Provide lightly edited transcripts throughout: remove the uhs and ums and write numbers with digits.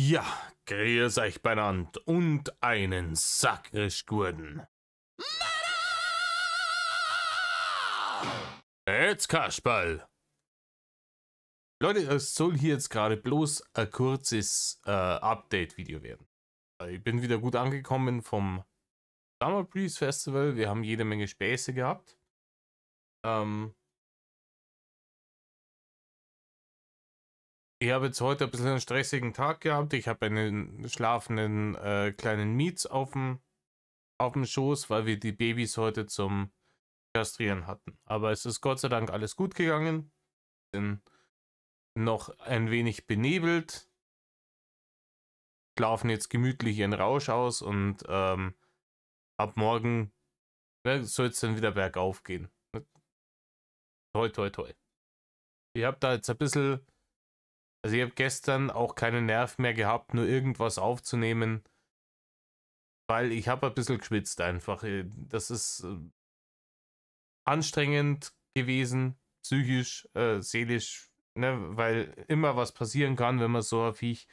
Ja, grüß euch benannt und einen sakrisch guten. Jetzt Kasperl. Leute, es soll hier jetzt gerade bloß ein kurzes Update-Video werden. Ich bin wieder gut angekommen vom Summer Breeze Festival. Wir haben jede Menge Späße gehabt. Ich habe jetzt heute ein bisschen einen stressigen Tag gehabt. Ich habe einen schlafenden kleinen Mietz auf dem Schoß, weil wir die Babys heute zum Kastrieren hatten. Aber es ist Gott sei Dank alles gut gegangen. Bin noch ein wenig benebelt. Schlafen jetzt gemütlich ihren Rausch aus und ab morgen soll es dann wieder bergauf gehen. Toi, toi, toi. Ich habe da jetzt ein bisschen, also ich habe gestern auch keinen Nerv mehr gehabt, nur irgendwas aufzunehmen, weil ich habe ein bisschen geschwitzt einfach. Das ist anstrengend gewesen, psychisch, seelisch, ne, weil immer was passieren kann, wenn man so ein Viech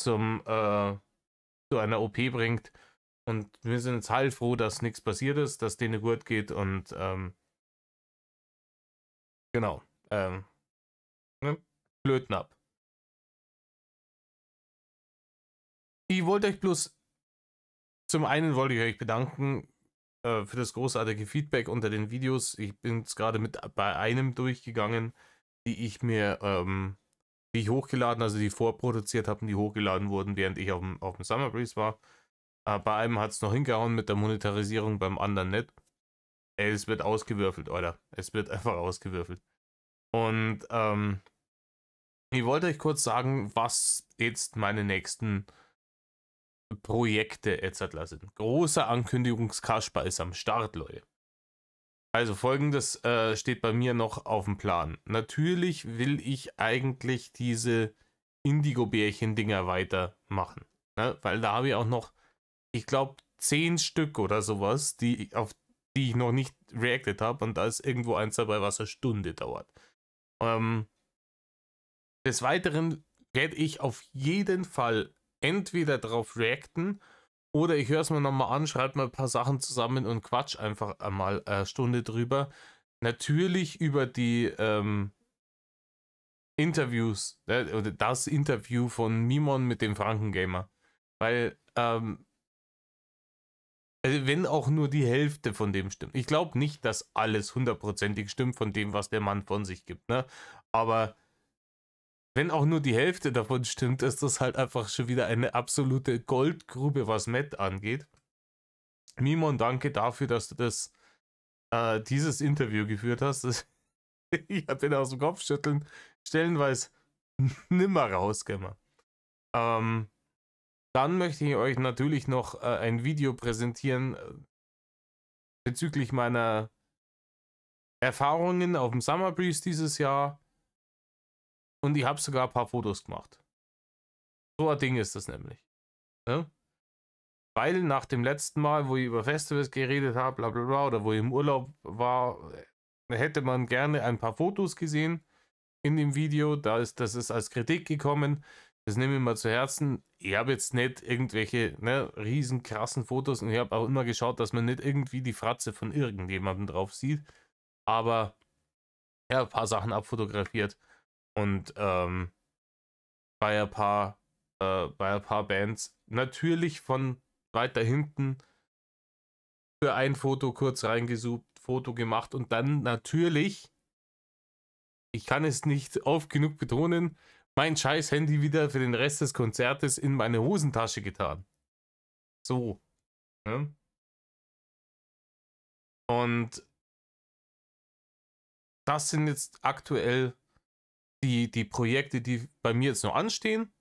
zu einer OP bringt. Und wir sind jetzt heilfroh, dass nichts passiert ist, dass denen gut geht und genau, ne, Blöden ab. Ich wollte euch bloß, zum einen wollte ich euch bedanken für das großartige Feedback unter den Videos. Ich bin jetzt gerade bei einem durchgegangen, die ich hochgeladen, also die vorproduziert habe und die hochgeladen wurden, während ich auf dem Summer Breeze war. Bei einem hat es noch hingehauen mit der Monetarisierung, beim anderen nicht. Es wird ausgewürfelt, oder? Es wird einfach ausgewürfelt. Und ich wollte euch kurz sagen, was jetzt meine nächsten Projekte etc. sind. Großer Ankündigungskasper ist am Start, Leute. Also folgendes steht bei mir noch auf dem Plan. Natürlich will ich eigentlich diese Indigo-Bärchen-Dinger weitermachen. Ne? Weil da habe ich auch noch, ich glaube, 10 Stück oder sowas, auf die ich noch nicht reacted habe. Und da ist irgendwo eins dabei, was eine Stunde dauert. Des Weiteren werde ich auf jeden Fall entweder darauf reacten oder ich höre es mir nochmal an, schreibe mal ein paar Sachen zusammen und quatsch einfach einmal eine Stunde drüber. Natürlich über die Interviews, oder das Interview von Mimon mit dem Frankengamer. Weil, also wenn auch nur die Hälfte von dem stimmt. Ich glaube nicht, dass alles hundertprozentig stimmt von dem, was der Mann von sich gibt, ne? Aber wenn auch nur die Hälfte davon stimmt, ist das halt einfach schon wieder eine absolute Goldgrube, was Matt angeht. Mimon, danke dafür, dass du dieses Interview geführt hast. Ich habe den aus dem Kopf schütteln, stellenweise nimmer rausgekommen. Dann möchte ich euch natürlich noch ein Video präsentieren bezüglich meiner Erfahrungen auf dem Summer Breeze dieses Jahr. Und ich habe sogar ein paar Fotos gemacht. So ein Ding ist das nämlich. Ne? Weil nach dem letzten Mal, wo ich über Festivals geredet habe, bla bla bla, oder wo ich im Urlaub war, hätte man gerne ein paar Fotos gesehen in dem Video. Das ist als Kritik gekommen. Das nehme ich mal zu Herzen. Ich habe jetzt nicht irgendwelche riesen krassen Fotos und ich habe auch immer geschaut, dass man nicht irgendwie die Fratze von irgendjemandem drauf sieht. Aber ja, ein paar Sachen abfotografiert und bei ein paar Bands natürlich von weiter hinten für ein Foto kurz reingezoomt, Foto gemacht und dann natürlich, ich kann es nicht oft genug betonen, mein scheiß Handy wieder für den Rest des Konzertes in meine Hosentasche getan. So. Ne? Und das sind jetzt aktuell die Projekte, die bei mir jetzt noch anstehen.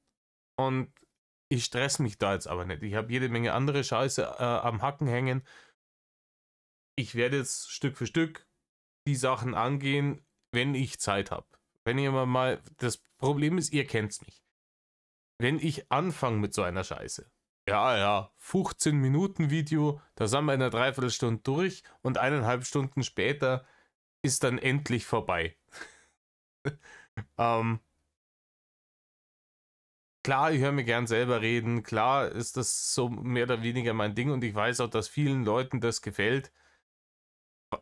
Und ich stress mich da jetzt aber nicht. Ich habe jede Menge andere Scheiße am Hacken hängen. Ich werde jetzt Stück für Stück die Sachen angehen, wenn ich Zeit habe. Wenn ihr mal, das Problem ist, ihr kennt's mich. Wenn ich anfange mit so einer Scheiße, ja, 15 Minuten Video, da sind wir in einer Dreiviertelstunde durch und 1,5 Stunden später ist dann endlich vorbei. Klar, klar, ich höre mir gern selber reden. Klar ist das so mehr oder weniger mein Ding und ich weiß auch, dass vielen Leuten das gefällt,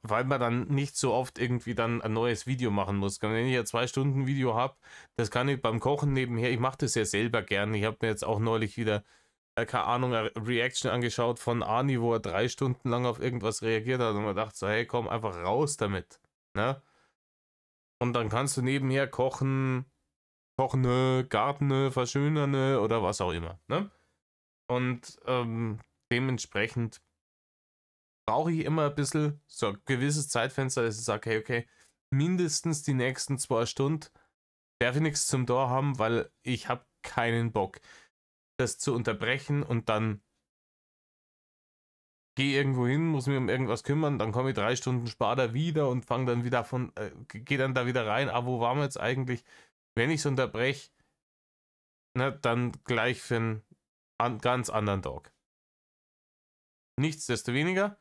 weil man dann nicht so oft irgendwie dann ein neues Video machen muss. Wenn ich ein 2 Stunden Video habe, das kann ich beim Kochen nebenher, ich mache das ja selber gern. Ich habe mir jetzt auch neulich wieder, keine Ahnung, eine Reaction angeschaut von Arni, wo er 3 Stunden lang auf irgendwas reagiert hat und man dachte so, hey, komm einfach raus damit. Ne? Und dann kannst du nebenher kochen, Garten, verschönern oder was auch immer. Ne? Und dementsprechend brauche ich immer ein bisschen so ein gewisses Zeitfenster, dass ich sage, hey, okay, mindestens die nächsten 2 Stunden darf ich nichts zum Tor haben, weil ich habe keinen Bock, das zu unterbrechen und dann gehe irgendwo hin, muss mich um irgendwas kümmern, dann komme ich 3 Stunden später wieder und fange dann wieder gehe dann da wieder rein, wo waren wir jetzt eigentlich? Wenn ich es unterbreche, ne, dann gleich für einen ganz anderen Tag. Nichtsdestoweniger,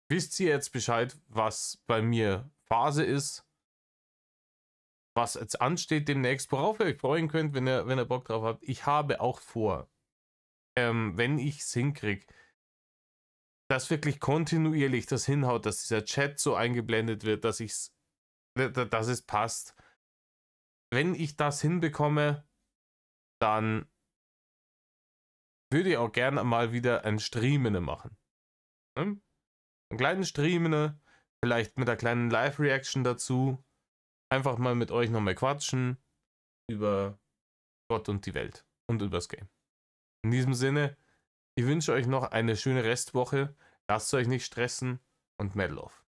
wisst ihr jetzt Bescheid, was bei mir Phase ist, was jetzt ansteht demnächst, worauf ihr euch freuen könnt, wenn ihr Bock drauf habt. Ich habe auch vor, wenn ich es hinkriege, dass wirklich kontinuierlich das hinhaut, dass dieser Chat so eingeblendet wird, dass es passt. Wenn ich das hinbekomme, dann würde ich auch gerne mal wieder ein Streamen machen. Ne? Einen kleinen Streamen, vielleicht mit einer kleinen Live-Reaction dazu. Einfach mal mit euch nochmal quatschen über Gott und die Welt und übers Game. In diesem Sinne, ich wünsche euch noch eine schöne Restwoche. Lasst euch nicht stressen und Mad Love.